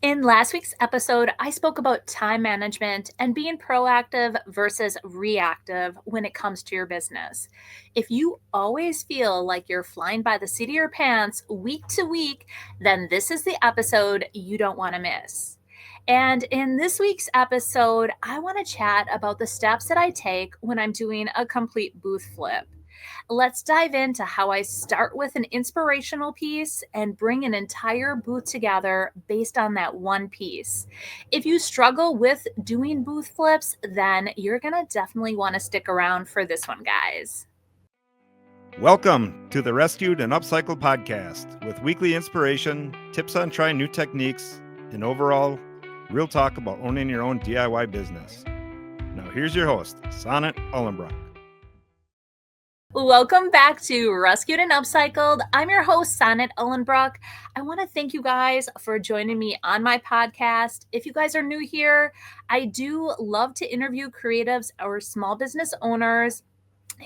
In last week's episode, I spoke about time management and being proactive versus reactive when it comes to your business. If you always feel like you're flying by the seat of your pants week to week, then this is the episode you don't want to miss. And in this week's episode, I want to chat about the steps that I take when I'm doing a complete booth flip. Let's dive into how I start with an inspirational piece and bring an entire booth together based on that one piece. If you struggle with doing booth flips, then you're going to definitely want to stick around for this one, guys. Welcome to the Rescued and Upcycled podcast with weekly inspiration, tips on trying new techniques, and overall real talk about owning your own DIY business. Now here's your host, Sonnet Ullenbrock. Welcome back to Rescued and Upcycled. I'm your host, Sonnet Ullenbrock. I want to thank you guys for joining me on my podcast. If you guys are new here, I do love to interview creatives or small business owners.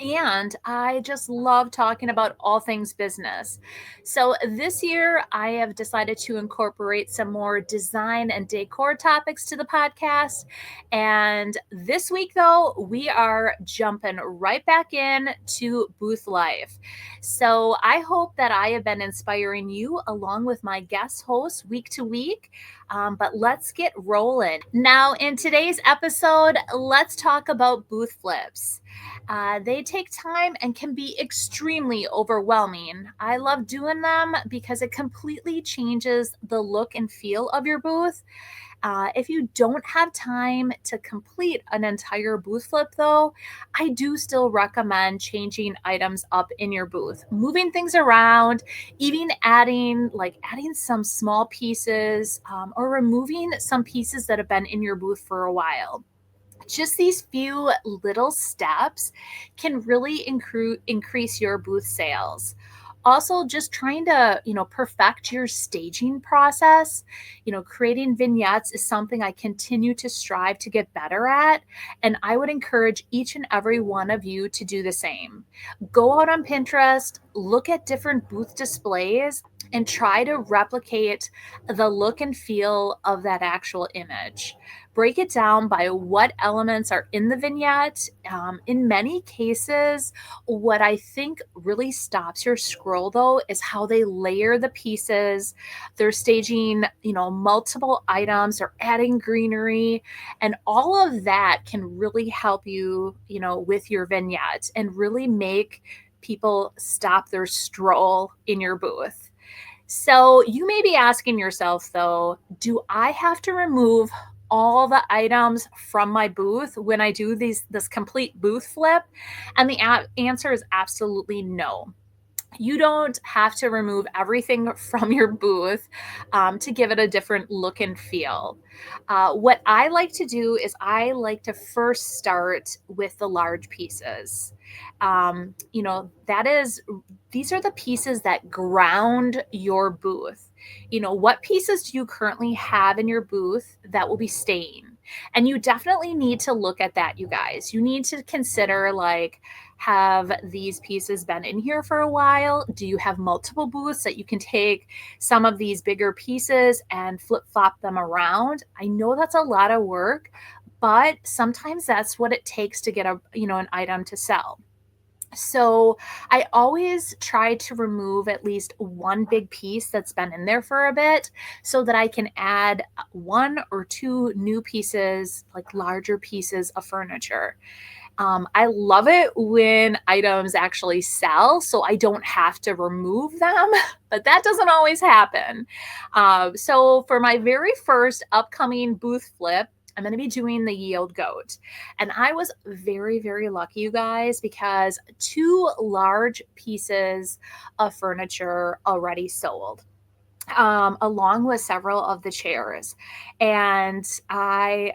And I just love talking about all things business. So this year, I have decided to incorporate some more design and decor topics to the podcast. And this week, though, we are jumping right back in to booth life. So I hope that I have been inspiring you along with my guest hosts week to week. But let's get rolling. Now, in today's episode, let's talk about booth flips. They take time and can be extremely overwhelming. I love doing them because it completely changes the look and feel of your booth. If you don't have time to complete an entire booth flip, though, I do still recommend changing items up in your booth, moving things around, even adding some small pieces or removing some pieces that have been in your booth for a while. Just these few little steps can really increase your booth sales. Also, just trying to, perfect your staging process. Creating vignettes is something I continue to strive to get better at. And I would encourage each and every one of you to do the same. Go out on Pinterest, look at different booth displays, and try to replicate the look and feel of that actual image. Break it down by what elements are in the vignette. In many cases, what I think really stops your scroll, though, is how they layer the pieces. They're staging, multiple items or adding greenery, and all of that can really help you, with your vignette and really make people stop their stroll in your booth. So you may be asking yourself, though, do I have to remove all the items from my booth when I do this complete booth flip? And the answer is absolutely no. You don't have to remove everything from your booth to give it a different look and feel. What I like to do is I like to first start with the large pieces. These are the pieces that ground your booth. What pieces do you currently have in your booth that will be staying? And you definitely need to look at that, you guys. You need to consider, have these pieces been in here for a while? Do you have multiple booths that you can take some of these bigger pieces and flip flop them around? I know that's a lot of work, but sometimes that's what it takes to get an item to sell. So I always try to remove at least one big piece that's been in there for a bit so that I can add one or two new pieces, like larger pieces of furniture. I love it when items actually sell, so I don't have to remove them, but that doesn't always happen. So for my very first upcoming booth flip, I'm going to be doing the Yield Goat. And I was very, very lucky, you guys, because two large pieces of furniture already sold. Along with several of the chairs. And I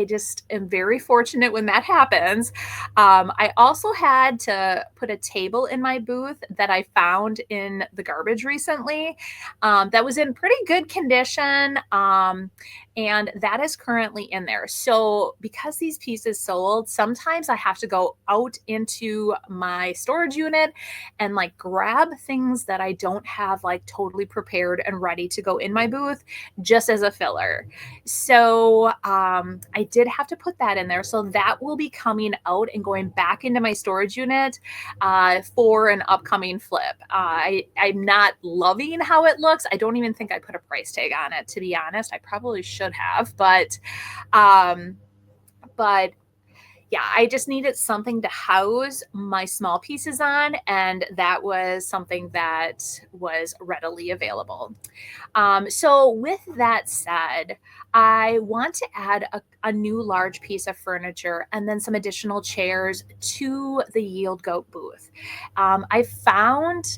just am very fortunate when that happens. I also had to put a table in my booth that I found in the garbage recently that was in pretty good condition. And that is currently in there. So because these pieces sold, sometimes I have to go out into my storage unit and grab things that I don't have totally prepared and ready to go in my booth just as a filler. So I did have to put that in there. So that will be coming out and going back into my storage unit for an upcoming flip. I'm not loving how it looks. I don't even think I put a price tag on it, to be honest. I probably should have, um, but yeah, I just needed something to house my small pieces on, and that was something that was readily available. So with that said, I want to add a new large piece of furniture and then some additional chairs to the Yield Goat booth. I found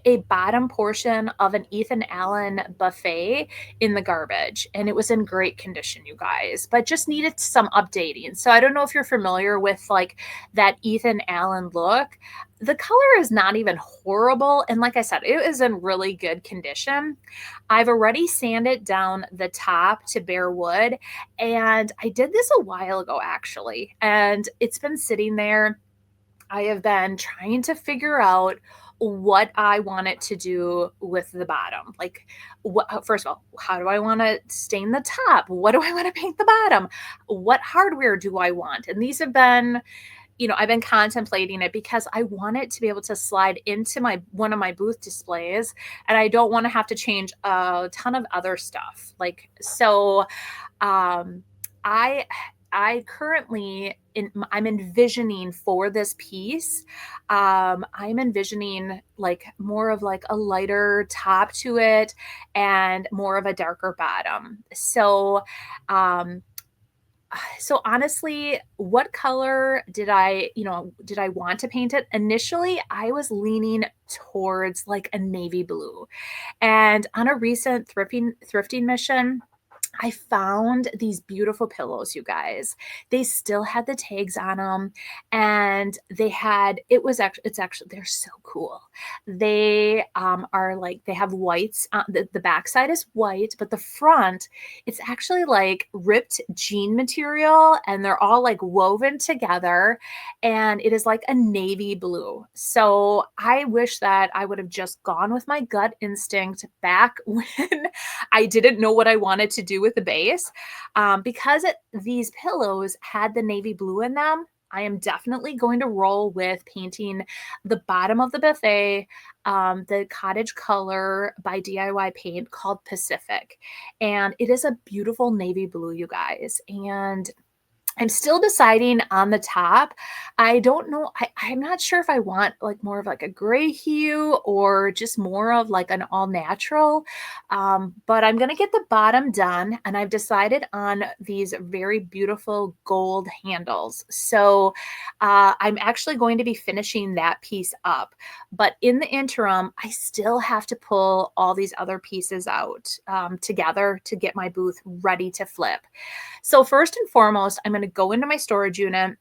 a bottom portion of an Ethan Allen buffet in the garbage, and it was in great condition, you guys, but just needed some updating. So I don't know if you're familiar with like that Ethan Allen look. The color is not even horrible, and like I said, it is in really good condition. I've already sanded down the top to bare wood, and I did this a while ago actually, and it's been sitting there. I have been trying to figure out what I want it to do with the bottom. Like, first of all, how do I want to stain the top? What do I want to paint the bottom? What hardware do I want? And these have been, I've been contemplating it because I want it to be able to slide into one of my booth displays, and I don't want to have to change a ton of other stuff. Um, I currently I'm envisioning for this piece. I'm envisioning like more of like a lighter top to it and more of a darker bottom. So honestly, what color did I want to paint it? Initially, I was leaning towards like a navy blue. And on a recent thrifting mission, I found these beautiful pillows, you guys. They still had the tags on them, and it's actually, they're so cool. They are like, they have whites. The back side is white, but the front, it's actually like ripped jean material, and they're all like woven together, and it is like a navy blue. So I wish that I would have just gone with my gut instinct back when I didn't know what I wanted to do with the base. Because these pillows had the navy blue in them, I am definitely going to roll with painting the bottom of the buffet the cottage color by DIY Paint called Pacific. And it is a beautiful navy blue, you guys. And I'm still deciding on the top. I don't know. I'm not sure if I want like more of like a gray hue or just more of like an all natural. But I'm going to get the bottom done, and I've decided on these very beautiful gold handles. So I'm actually going to be finishing that piece up. But in the interim, I still have to pull all these other pieces out together to get my booth ready to flip. So first and foremost, I'm going to go into my storage unit.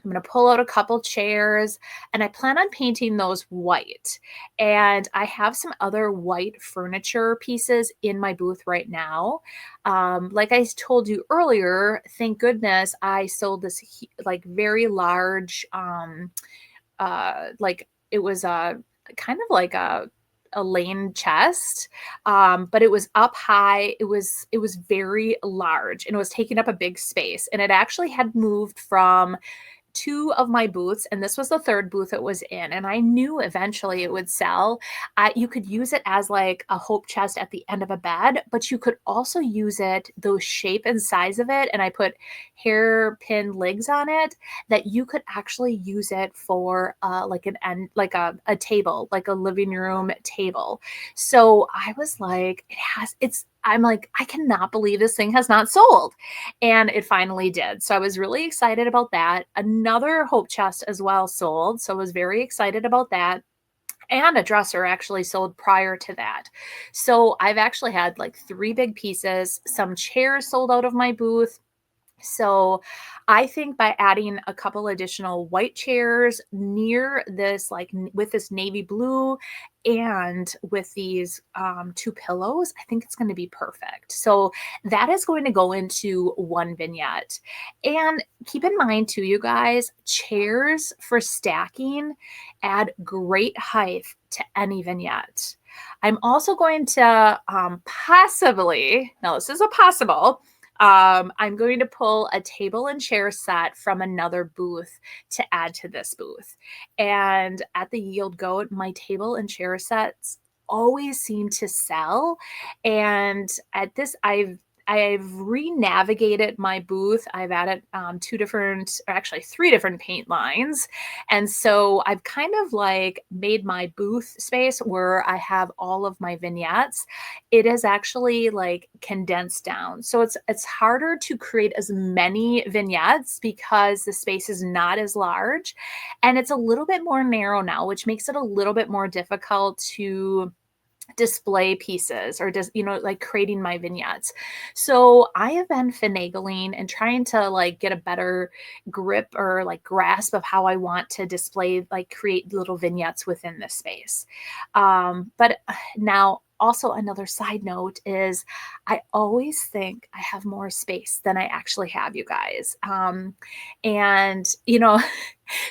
I'm going to pull out a couple chairs, and I plan on painting those white. And I have some other white furniture pieces in my booth right now. Like I told you earlier, thank goodness I sold this like very large, like it was a kind of like a lane chest, but it was up high. It was very large, and it was taking up a big space, and it actually had moved from two of my booths, and this was the third booth it was in, and I knew eventually it would sell. You could use it as like a hope chest at the end of a bed, but you could also use it, the shape and size of it, and I put hairpin legs on it, that you could actually use it for like a table, like a living room table. So I was like, I'm like, I cannot believe this thing has not sold. And it finally did. So I was really excited about that. Another hope chest as well sold. So I was very excited about that. And a dresser actually sold prior to that. So I've actually had like 3 big pieces. Some chairs sold out of my booth. So I think by adding a couple additional white chairs near this, like with this navy blue and with these two pillows, I think it's going to be perfect. So that is going to go into one vignette. And keep in mind, too, you guys, chairs for stacking add great height to any vignette. I'm also going to possibly, now this is a possible, I'm going to pull a table and chair set from another booth to add to this booth. And at the Yield Goat, my table and chair sets always seem to sell. And at this, I've re-navigated my booth. I've added two different, or actually three different paint lines. And so I've kind of like made my booth space where I have all of my vignettes. It is actually like condensed down. So it's harder to create as many vignettes because the space is not as large and it's a little bit more narrow now, which makes it a little bit more difficult to display pieces or just like creating my vignettes. So I have been finagling and trying to like get a better grip or like grasp of how I want to display, like create little vignettes within this space. But now also another side note is I always think I have more space than I actually have, you guys. And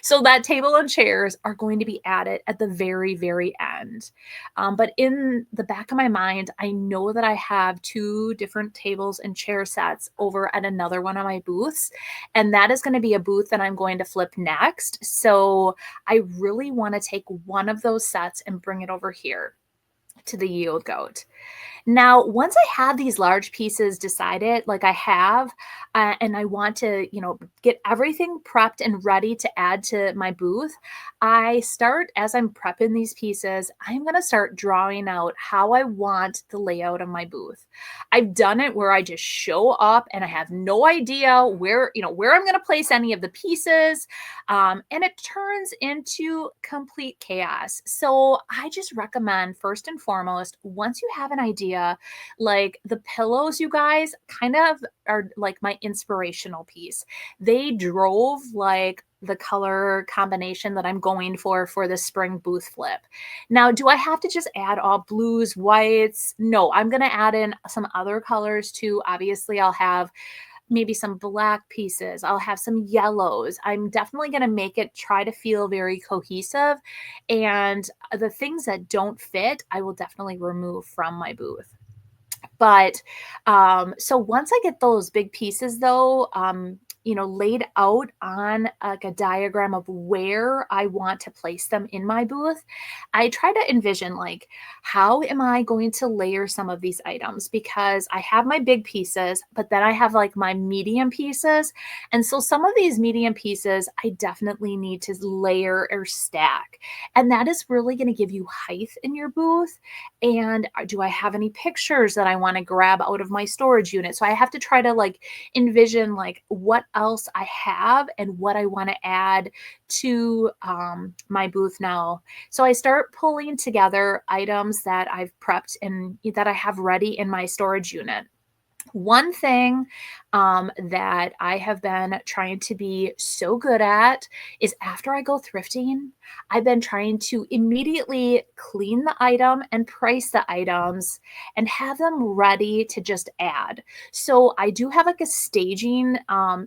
so that table and chairs are going to be added at the very, very end. But in the back of my mind, I know that I have two different tables and chair sets over at another one of my booths. And that is going to be a booth that I'm going to flip next. So I really want to take one of those sets and bring it over here to the Yield Goat. Now, once I have these large pieces decided, like I have, and I want to, get everything prepped and ready to add to my booth, I start, as I'm prepping these pieces, I'm going to start drawing out how I want the layout of my booth. I've done it where I just show up and I have no idea where I'm going to place any of the pieces. And it turns into complete chaos. So I just recommend, first and foremost, once you have an idea, like the pillows, you guys, kind of are like my inspirational piece. They drove like the color combination that I'm going for the spring booth flip. Now, do I have to just add all blues, whites? No, I'm going to add in some other colors too. Obviously, I'll have maybe some black pieces. I'll have some yellows. I'm definitely going to make it try to feel very cohesive. And the things that don't fit, I will definitely remove from my booth. But so once I get those big pieces though, laid out on like a diagram of where I want to place them in my booth, I try to envision like, how am I going to layer some of these items? Because I have my big pieces, but then I have like my medium pieces. And so some of these medium pieces, I definitely need to layer or stack. And that is really going to give you height in your booth. And do I have any pictures that I want to grab out of my storage unit? So I have to try to like envision like what else I have and what I want to add to my booth now. So I start pulling together items that I've prepped and that I have ready in my storage unit. One thing that I have been trying to be so good at is after I go thrifting, I've been trying to immediately clean the item and price the items and have them ready to just add. So I do have like a staging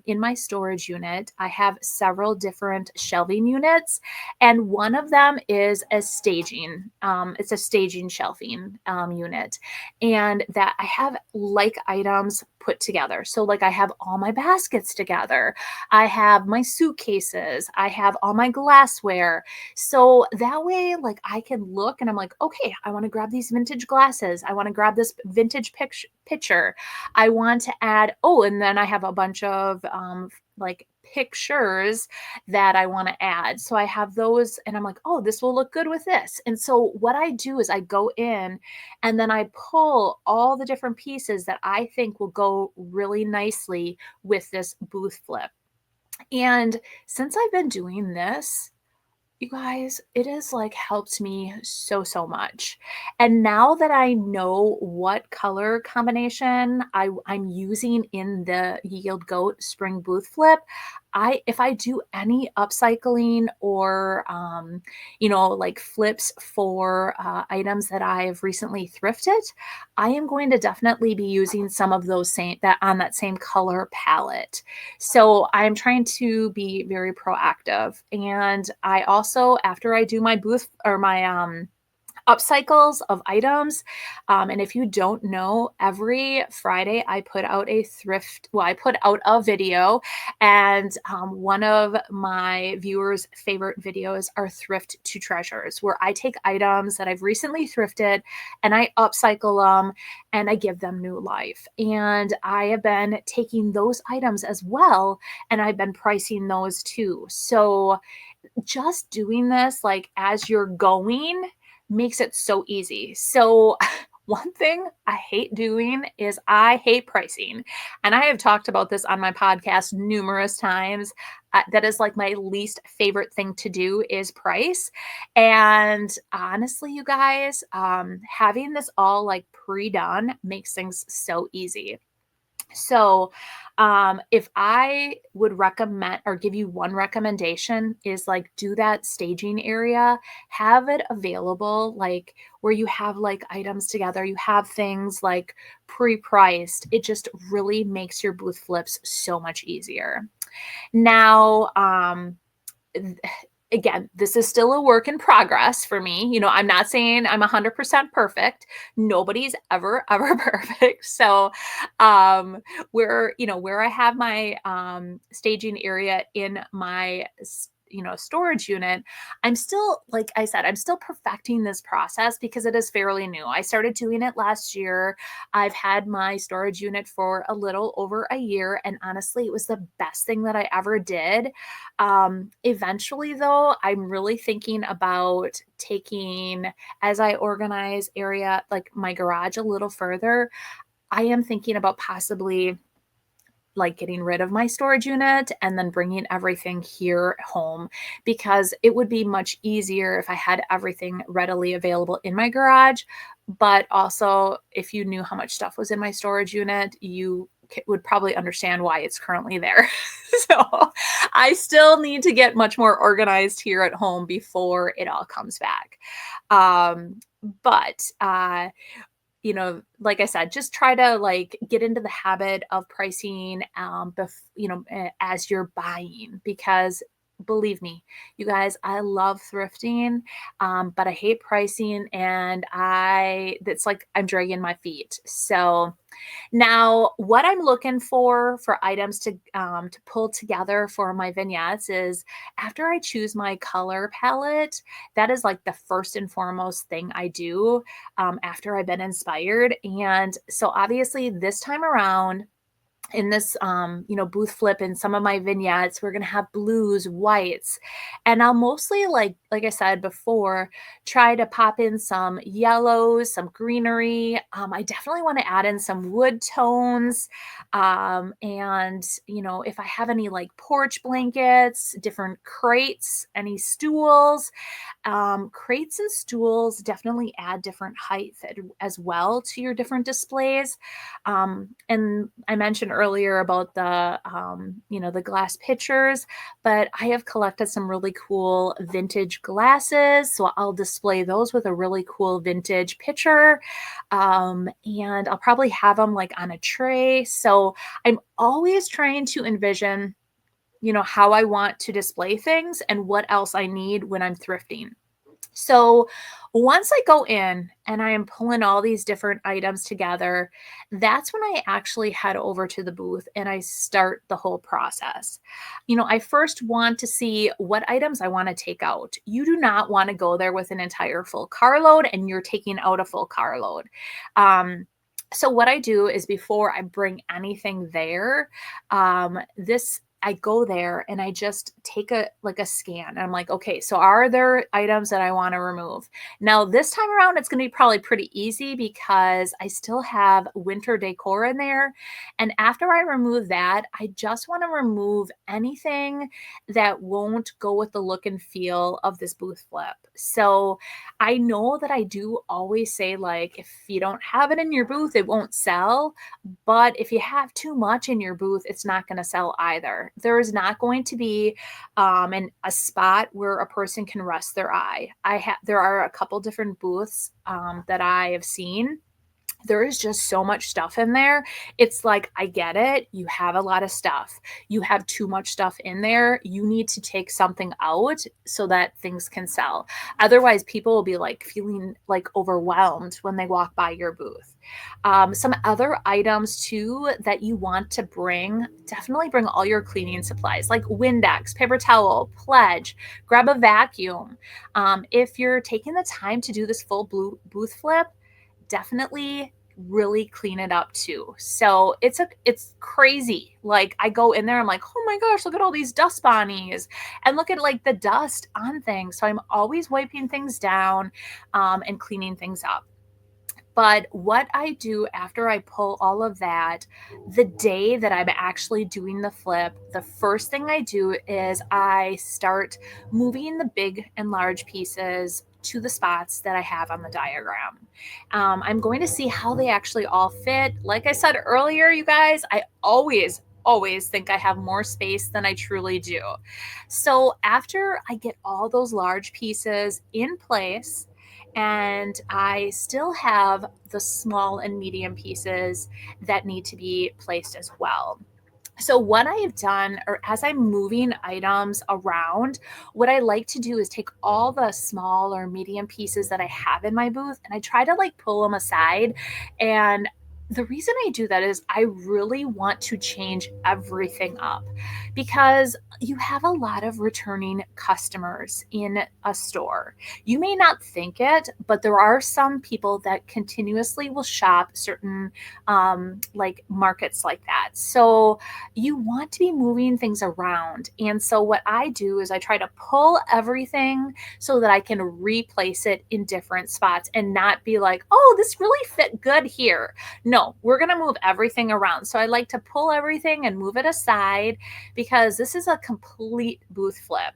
in my storage unit. I have several different shelving units, and one of them is a staging. It's a staging shelving unit, and that I have like items put together. So like I have all my baskets together. I have my suitcases. I have all my glassware. So that way, like I can look and I'm like, okay, I want to grab these vintage glasses. I want to grab this vintage pitcher. I want to add, and then I have a bunch of like pictures that I want to add. So I have those and I'm like, oh, this will look good with this. And so what I do is I go in and then I pull all the different pieces that I think will go really nicely with this booth flip. And since I've been doing this, You guys, it has like helped me so much. And now that I know what color combination I'm using in the Yield Goat Spring Booth Flip, if I do any upcycling or like flips for items that I've recently thrifted, I am going to definitely be using some of those that same color palette. So I'm trying to be very proactive. And I also, after I do my booth or my upcycles of items. And if you don't know, every Friday I put out a video, and one of my viewers' favorite videos are Thrift to Treasures, where I take items that I've recently thrifted and I upcycle them and I give them new life. And I have been taking those items as well, and I've been pricing those too. So just doing this like as you're going makes it so easy. So one thing I hate doing is I hate pricing. And I have talked about this on my podcast numerous times. That is like my least favorite thing to do is price. And honestly, you guys, having this all like pre-done makes things so easy. So, if I would recommend or give you one recommendation is like do that staging area, have it available, like where you have like items together, you have things like pre-priced. It just really makes your booth flips so much easier. Now, again, this is still a work in progress for me. I'm not saying I'm 100% perfect. Nobody's ever perfect. So, where I have my staging area in my storage unit, I'm still, like I said, I'm still perfecting this process because it is fairly new. I started doing it last year. I've had my storage unit for a little over a year, and honestly, it was the best thing that I ever did. Eventually, though, I'm really thinking about taking, as I organize area like my garage a little further, I am thinking about possibly like getting rid of my storage unit and then bringing everything here home, because it would be much easier if I had everything readily available in my garage. But also, if you knew how much stuff was in my storage unit, you would probably understand why it's currently there. So I still need to get much more organized here at home before it all comes back. But like I said, just try to like get into the habit of pricing, as you're buying, because believe me, you guys, I love thrifting, but I hate pricing, and that's like I'm dragging my feet. So now, what I'm looking for items to pull together for my vignettes is, after I choose my color palette, that is like the first and foremost thing I do after I've been inspired. And so, obviously, this time around, in this booth flip and some of my vignettes, we're going to have blues, whites, and I'll mostly, like I said before, try to pop in some yellows, some greenery. I definitely want to add in some wood tones, and if I have any like porch blankets, different crates, any stools. Crates and stools definitely add different height as well to your different displays. And I mentioned earlier about the glass pitchers, but I have collected some really cool vintage glasses. So I'll display those with a really cool vintage pitcher. And I'll probably have them like on a tray. So I'm always trying to envision how I want to display things and what else I need when I'm thrifting. So once I go in and I am pulling all these different items together, that's when I actually head over to the booth and I start the whole process. I first want to see what items I want to take out. You do not want to go there with an entire full carload and you're taking out a full carload. So what I do is, before I bring anything there, this I go there and I just take a scan and I'm like, okay, so are there items that I want to remove? Now this time around it's going to be probably pretty easy because I still have winter decor in there. And after I remove that, I just want to remove anything that won't go with the look and feel of this booth flip. So I know that I do always say, like, if you don't have it in your booth, it won't sell. But if you have too much in your booth, it's not going to sell either. There is not going to be a spot where a person can rest their eye. There are a couple different booths that I have seen. There is just so much stuff in there. It's like, I get it. You have a lot of stuff. You have too much stuff in there. You need to take something out so that things can sell. Otherwise, people will be like feeling like overwhelmed when they walk by your booth. Some other items too that you want to bring, definitely bring all your cleaning supplies like Windex, paper towel, Pledge, grab a vacuum. If you're taking the time to do this full booth flip, definitely really clean it up too. So it's crazy. Like, I go in there, I'm like, oh my gosh, look at all these dust bunnies and look at like the dust on things. So I'm always wiping things down and cleaning things up. But what I do after I pull all of that, the day that I'm actually doing the flip, the first thing I do is I start moving the big and large pieces to the spots that I have on the diagram. I'm going to see how they actually all fit. Like I said earlier, you guys, I always think I have more space than I truly do. So after I get all those large pieces in place, and I still have the small and medium pieces that need to be placed as well. So what I have done, or as I'm moving items around, what I like to do is take all the small or medium pieces that I have in my booth and I try to like pull them aside. And the reason I do that is I really want to change everything up because you have a lot of returning customers in a store. You may not think it, but there are some people that continuously will shop certain like markets like that. So you want to be moving things around. And so what I do is I try to pull everything so that I can replace it in different spots and not be like, oh, this really fit good here. No, we're going to move everything around. So I like to pull everything and move it aside because this is a complete booth flip.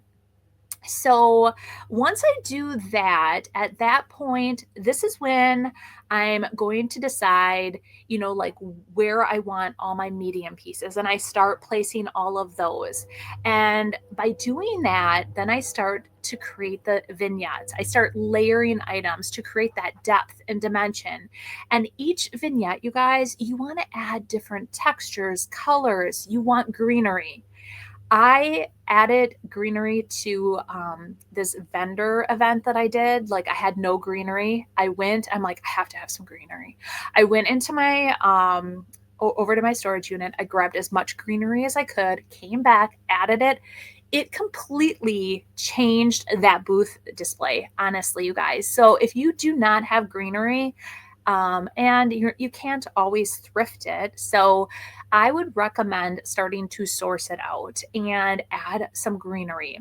So once I do that, at that point, this is when I'm going to decide, like where I want all my medium pieces. And I start placing all of those. And by doing that, then I start to create the vignettes. I start layering items to create that depth and dimension. And each vignette, you guys, you want to add different textures, colors, you want greenery. I added greenery to this vendor event that I did. Like, I had no greenery. I'm like, I have to have some greenery. I went into my over to my storage unit. I grabbed as much greenery as I could, came back, added it. It completely changed that booth display, honestly, you guys. So if you do not have greenery, and you can't always thrift it. So I would recommend starting to source it out and add some greenery.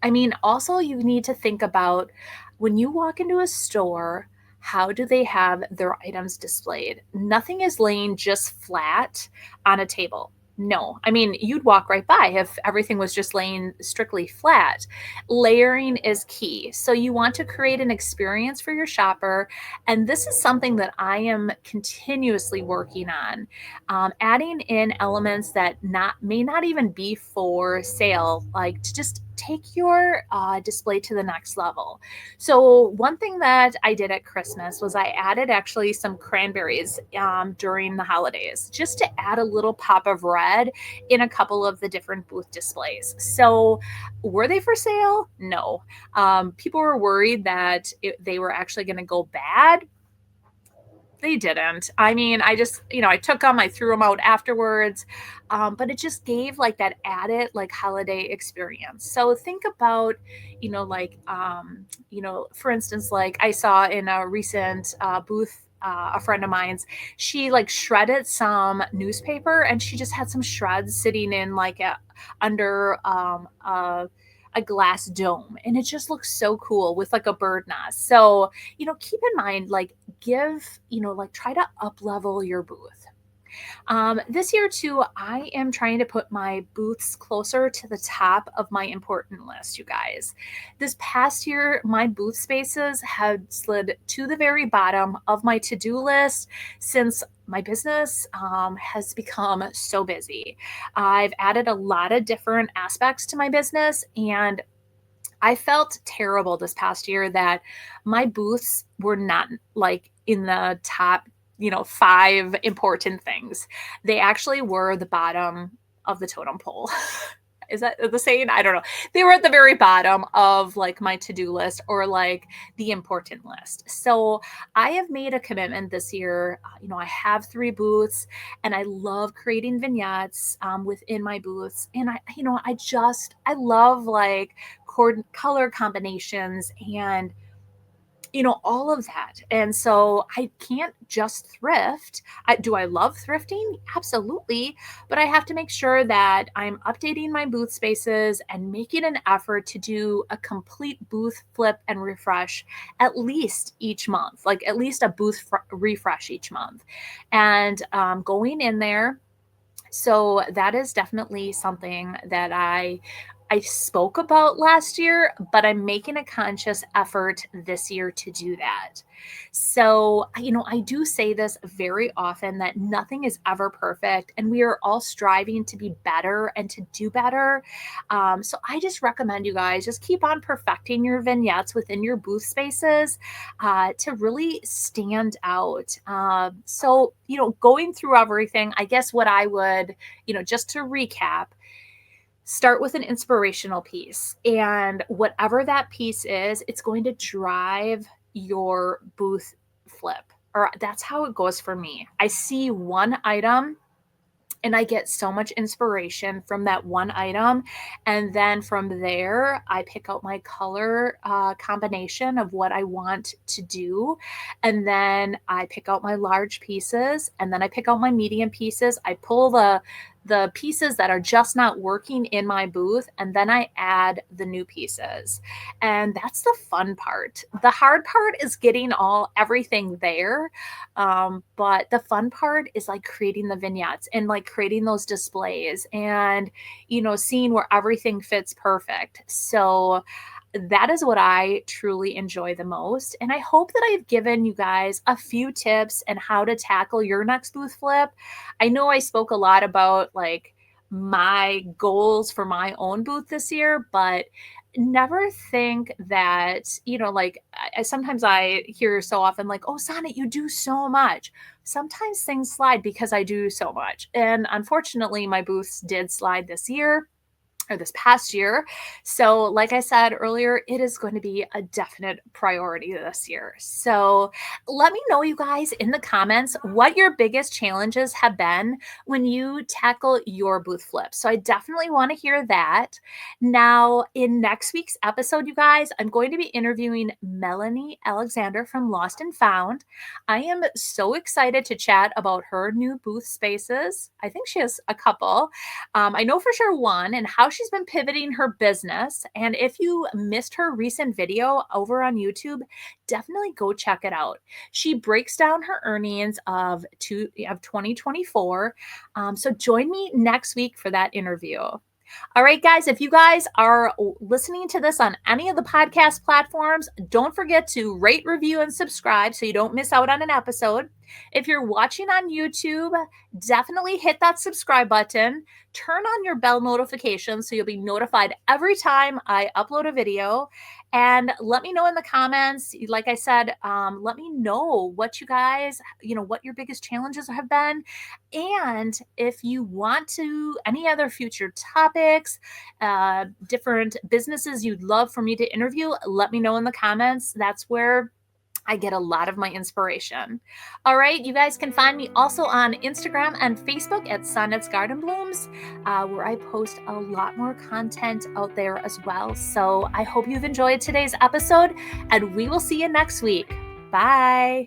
I mean, also, you need to think about when you walk into a store, how do they have their items displayed? Nothing is laying just flat on a table. No, I mean, you'd walk right by if everything was just laying strictly flat. Layering is key. So you want to create an experience for your shopper. And this is something that I am continuously working on, adding in elements that may not even be for sale, like to just take your display to the next level. So one thing that I did at Christmas was I added actually some cranberries during the holidays, just to add a little pop of red in a couple of the different booth displays. So were they for sale? No. People were worried that they were actually going to go bad. They didn't. I mean, I just, I took them, I threw them out afterwards. But it just gave like that added like holiday experience. So think about, like, for instance, like I saw in a recent booth a friend of mine's. She like shredded some newspaper and she just had some shreds sitting in like under a glass dome, and it just looks so cool with like a bird nest. So, keep in mind, like like try to up level your booth. This year, too, I am trying to put my booths closer to the top of my important list, you guys. This past year, my booth spaces had slid to the very bottom of my to do list since my business has become so busy. I've added a lot of different aspects to my business, and I felt terrible this past year that my booths were not like in the top, 5 important things. They actually were the bottom of the totem pole. Is that the saying? I don't know. They were at the very bottom of like my to-do list or like the important list. So I have made a commitment this year. I have 3 booths and I love creating vignettes within my booths. And I love like color combinations and all of that. And so I can't just thrift. Do I love thrifting? Absolutely. But I have to make sure that I'm updating my booth spaces and making an effort to do a complete booth flip and refresh at least each month, like at least a booth refresh each month. And going in there. So that is definitely something that I spoke about last year, but I'm making a conscious effort this year to do that. So, I do say this very often that nothing is ever perfect and we are all striving to be better and to do better. So, I just recommend you guys just keep on perfecting your vignettes within your booth spaces to really stand out. So, going through everything, I guess what I would, just to recap, start with an inspirational piece. And whatever that piece is, it's going to drive your booth flip. Or that's how it goes for me. I see one item and I get so much inspiration from that one item. And then from there, I pick out my color combination of what I want to do. And then I pick out my large pieces. And then I pick out my medium pieces. I pull the pieces that are just not working in my booth, and then I add the new pieces. And that's the fun part. The hard part is getting everything there. But the fun part is like creating the vignettes and like creating those displays and, seeing where everything fits perfect. So that is what I truly enjoy the most. And I hope that I've given you guys a few tips and how to tackle your next booth flip. I know I spoke a lot about like my goals for my own booth this year, but never think that, like sometimes I hear so often like, oh, Sonnet, you do so much. Sometimes things slide because I do so much. And unfortunately, my booths did slide this year or this past year. So, like I said earlier, it is going to be a definite priority this year. So, let me know, you guys, in the comments what your biggest challenges have been when you tackle your booth flip. So, I definitely want to hear that. Now, in next week's episode, you guys, I'm going to be interviewing Melanie Alexander from Lost and Found. I am so excited to chat about her new booth spaces. I think she has a couple. I know for sure one, and how she's been pivoting her business. And if you missed her recent video over on YouTube, definitely go check it out. She breaks down her earnings of 2024. So join me next week for that interview. All right, guys, if you guys are listening to this on any of the podcast platforms, don't forget to rate, review, and subscribe so you don't miss out on an episode. If you're watching on YouTube, definitely hit that subscribe button. Turn on your bell notifications so you'll be notified every time I upload a video. And let me know in the comments, like I said, let me know what you guys, what your biggest challenges have been. And if you want to, any other future topics, different businesses you'd love for me to interview, let me know in the comments. That's where I get a lot of my inspiration. All right, you guys can find me also on Instagram and Facebook at Sonnet's Garden Blooms, where I post a lot more content out there as well. So I hope you've enjoyed today's episode, and we will see you next week. Bye.